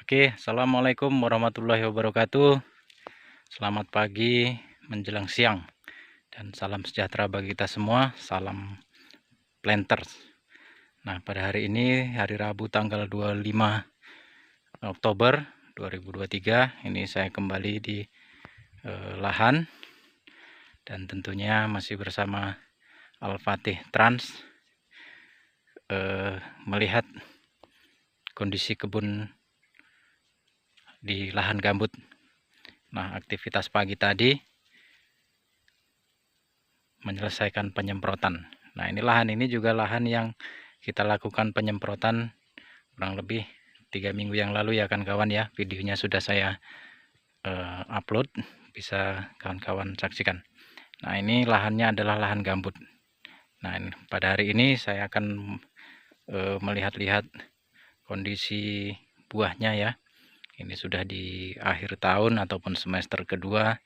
Oke, assalamualaikum warahmatullahi wabarakatuh. Selamat pagi menjelang siang dan salam sejahtera bagi kita semua. Salam planters. Nah, pada hari ini hari Rabu tanggal 25 Oktober 2023 ini saya kembali di lahan dan tentunya masih bersama Al-Fatih Trans melihat kondisi kebun di lahan gambut. Nah, aktivitas pagi tadi menyelesaikan penyemprotan. Nah, ini lahan ini juga lahan yang kita lakukan penyemprotan kurang lebih 3 minggu yang lalu ya kawan-kawan ya. Videonya sudah saya upload, bisa kawan-kawan saksikan. Nah, ini lahannya adalah lahan gambut. Nah, pada hari ini saya akan melihat-lihat kondisi buahnya ya. Ini sudah di akhir tahun ataupun semester kedua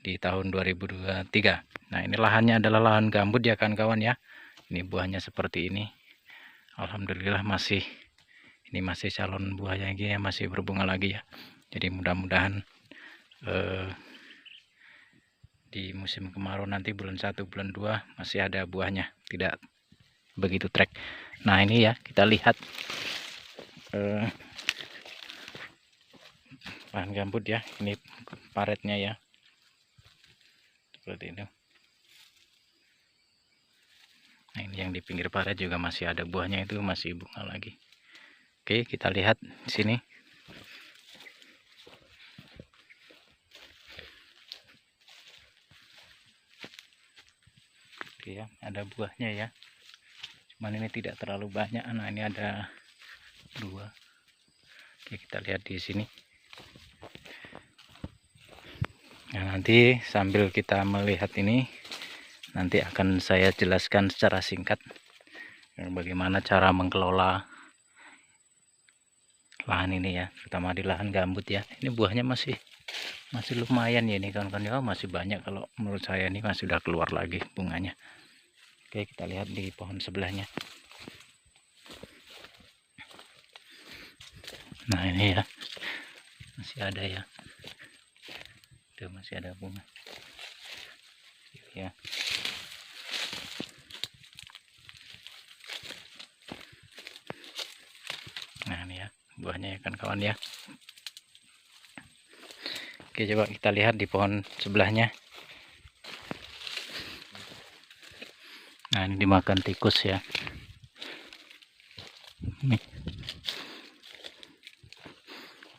di tahun 2023. Nah, ini lahannya adalah lahan gambut ya kawan-kawan ya. Ini buahnya seperti ini. Alhamdulillah masih calon buahnya lagi ya, masih berbunga lagi ya. Jadi mudah-mudahan di musim kemarau nanti bulan 1 bulan 2 masih ada buahnya, tidak begitu trek. Nah, ini ya kita lihat lahan gambut ya. Ini paretnya ya, seperti itu. Nah, ini yang di pinggir paret juga masih ada buahnya, itu masih bunga lagi. Oke, kita lihat di sini. Oke ya, ada buahnya ya. Cuman ini tidak terlalu banyak. Nah, ini ada 2. Oke, kita lihat di sini. Nah, nanti sambil kita melihat ini, nanti akan saya jelaskan secara singkat bagaimana cara mengelola lahan ini ya, terutama di lahan gambut ya. Ini buahnya masih lumayan ya ini kawan-kawan ya, masih banyak. Kalau menurut saya ini masih sudah keluar lagi bunganya. Oke, kita lihat di pohon sebelahnya. Nah, ini ya masih ada ya, tuh masih ada bunga ya. Nah, ini ya buahnya ya kawan-kawan ya. Oke, coba kita lihat di pohon sebelahnya. Nah, ini dimakan tikus ya. Nih.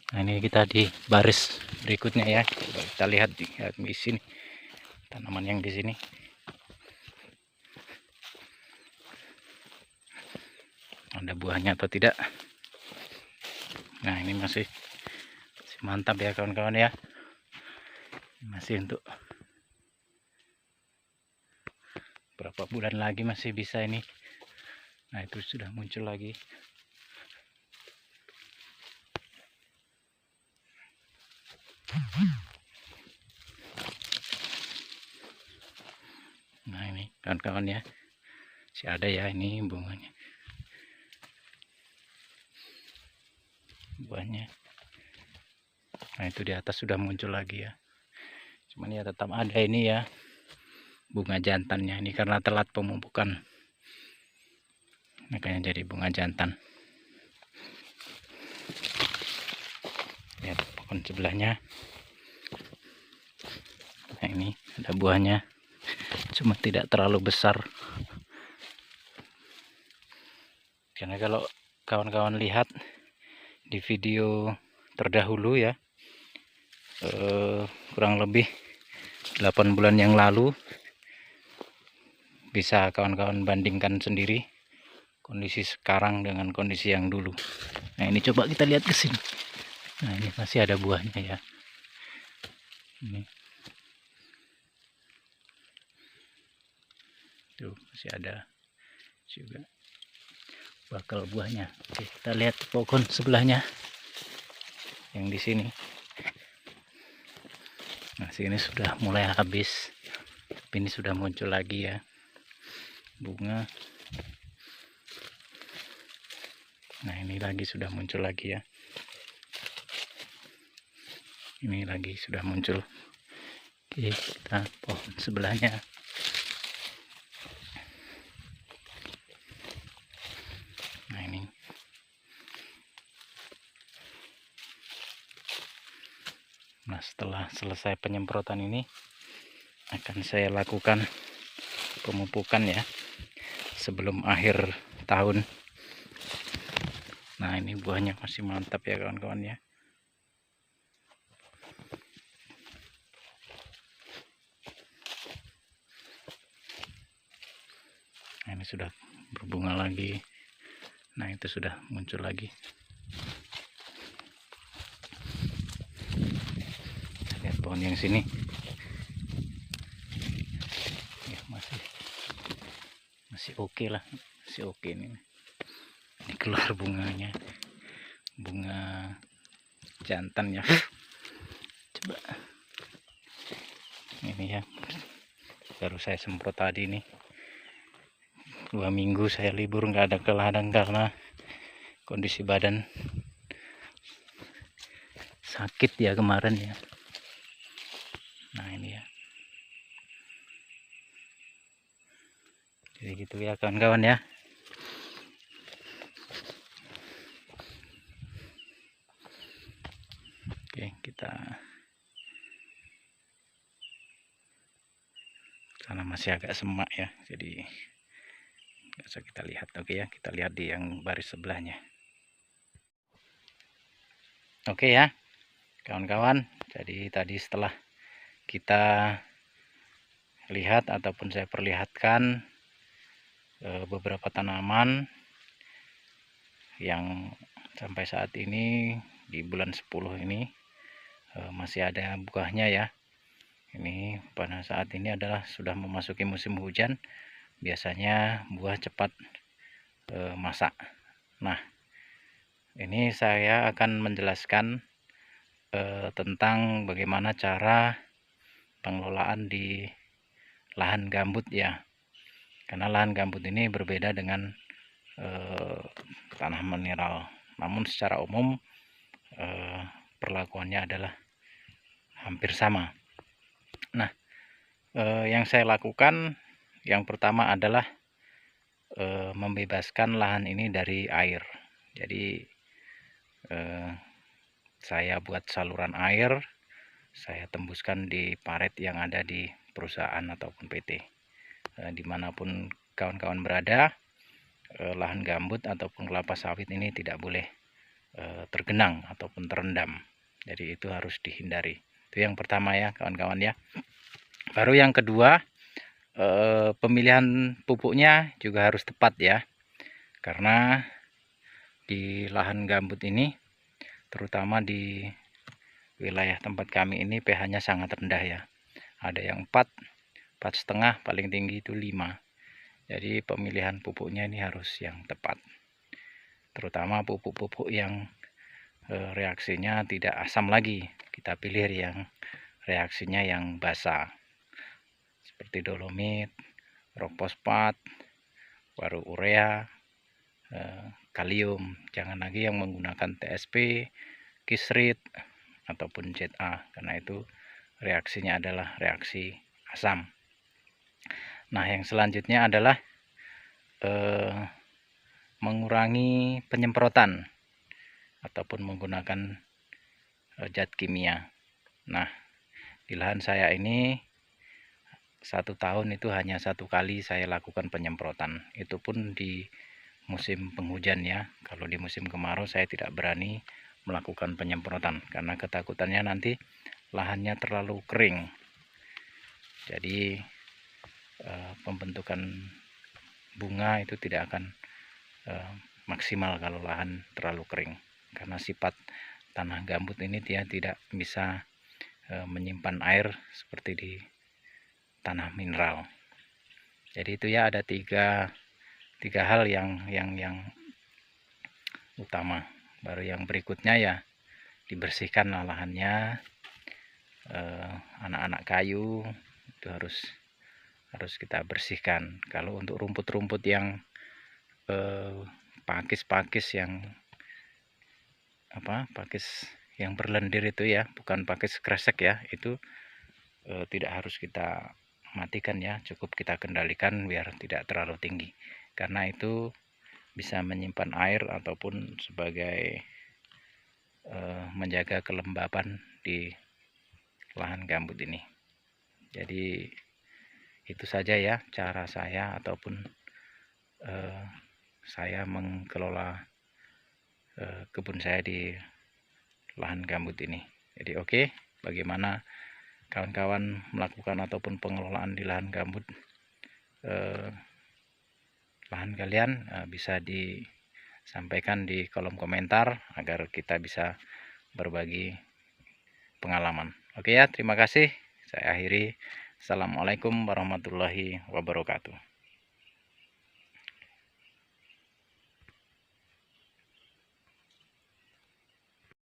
Nah, ini kita di baris berikutnya ya. Coba kita lihat di sini tanaman yang di sini. Ada buahnya atau tidak? Nah, ini masih mantap ya kawan-kawan ya. Masih untuk berapa bulan lagi masih bisa ini. Nah, itu sudah muncul lagi. Nah, ini kawan-kawan ya, masih ada ya ini bunganya, buahnya. Nah, itu di atas sudah muncul lagi ya, cuman ya tetap ada ini ya bunga jantannya. Ini karena telat pemupukan makanya jadi bunga jantan. Lihat pohon sebelahnya. Nah, ini ada buahnya, cuma tidak terlalu besar. Karena kalau kawan-kawan lihat di video terdahulu ya, kurang lebih 8 bulan yang lalu, bisa kawan-kawan bandingkan sendiri kondisi sekarang dengan kondisi yang dulu. Nah, ini coba kita lihat ke sini. Nah, ini masih ada buahnya ya. Ini tuh masih ada juga bakal buahnya. Oke, kita lihat pohon sebelahnya yang di sini. Nah, sini sudah mulai habis, tapi ini sudah muncul lagi ya bunga. Nah, ini lagi sudah muncul lagi ya. Ini lagi sudah muncul. Oke, kita pohon sebelahnya. Nah ini. Nah setelah selesai penyemprotan ini akan saya lakukan pemupukan ya sebelum akhir tahun. Nah ini buahnya masih mantap ya kawan-kawan ya. Nah, ini sudah berbunga lagi. Nah itu sudah muncul lagi. Lihat pohon yang sini ya, masih oke lah, masih oke ini keluar bunganya, bunga jantan ya. Coba ini ya, baru saya semprot tadi nih. 2 minggu saya libur nggak ada ke ladang karena kondisi badan sakit ya kemarin ya. Nah ini ya, jadi gitu ya kawan-kawan ya. Oke, kita karena masih agak semak ya, jadi nggak usah kita lihat. Oke ya, kita lihat di yang baris sebelahnya. Oke ya kawan-kawan, jadi tadi setelah kita lihat ataupun saya perlihatkan beberapa tanaman yang sampai saat ini di bulan 10 ini masih ada buahnya ya. Ini pada saat ini adalah sudah memasuki musim hujan, biasanya buah cepat masak. Nah ini saya akan menjelaskan tentang bagaimana cara pengelolaan di lahan gambut ya, karena lahan gambut ini berbeda dengan tanah mineral, namun secara umum perlakuannya adalah hampir sama. Nah yang saya lakukan yang pertama adalah membebaskan lahan ini dari air. Jadi saya buat saluran air, saya tembuskan di paret yang ada di perusahaan ataupun PT. Dimanapun kawan-kawan berada, lahan gambut ataupun kelapa sawit ini tidak boleh tergenang ataupun terendam. Jadi itu harus dihindari. Itu yang pertama ya kawan-kawan ya. Baru yang kedua, pemilihan pupuknya juga harus tepat ya. Karena di lahan gambut ini, terutama di wilayah tempat kami ini pH-nya sangat rendah ya. Ada yang 4, 4,5, paling tinggi itu 5. Jadi pemilihan pupuknya ini harus yang tepat. Terutama pupuk-pupuk yang reaksinya tidak asam lagi. Kita pilih yang reaksinya yang basa. Seperti dolomit, rock fosfat, waru urea, kalium. Jangan lagi yang menggunakan TSP, kisrit, ataupun ZA, karena itu reaksinya adalah reaksi asam. Nah yang selanjutnya adalah mengurangi penyemprotan ataupun menggunakan zat kimia. Nah di lahan saya ini 1 tahun itu hanya 1 kali saya lakukan penyemprotan, itu pun di musim penghujan ya. Kalau di musim kemarau saya tidak berani melakukan penyemprotan karena ketakutannya nanti lahannya terlalu kering, jadi pembentukan bunga itu tidak akan maksimal kalau lahan terlalu kering, karena sifat tanah gambut ini dia tidak bisa menyimpan air seperti di tanah mineral. Jadi itu ya, ada tiga hal yang utama. Baru yang berikutnya ya dibersihkan lahannya, anak-anak kayu itu harus kita bersihkan. Kalau untuk rumput-rumput yang pakis-pakis yang pakis yang berlendir itu ya, bukan pakai skresek ya, itu tidak harus kita matikan ya, cukup kita kendalikan biar tidak terlalu tinggi, karena itu bisa menyimpan air ataupun sebagai menjaga kelembapan di lahan gambut ini. Jadi itu saja ya cara saya ataupun saya mengelola kebun saya di lahan gambut ini. Jadi oke, bagaimana kawan-kawan melakukan ataupun pengelolaan di lahan gambut lahan kalian, bisa disampaikan di kolom komentar agar kita bisa berbagi pengalaman. Oke ya, terima kasih. Saya akhiri. Assalamualaikum warahmatullahi wabarakatuh.